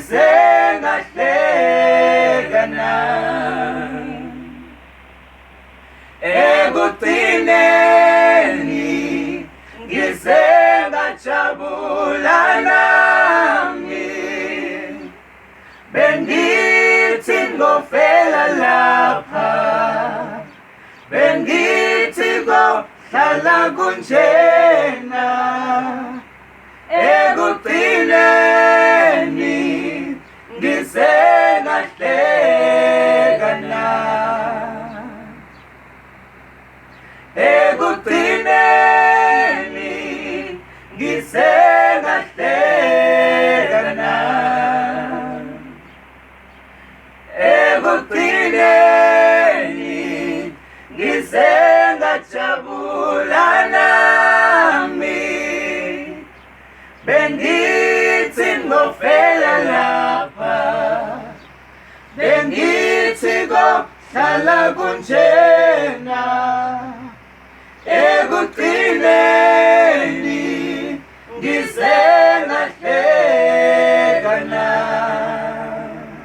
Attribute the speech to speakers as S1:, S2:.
S1: ngisengahlekana ekugcineni ngisengajabula nami bengithi ngofela lapha bengithi kohlala kunjena ekugcineni ngisengahlekana ekugcineni ngisengahlekana ekugcineni ngisengajabula nami bengithi ngofela lapha bengithi kohlala kunjena ekugcineni ngise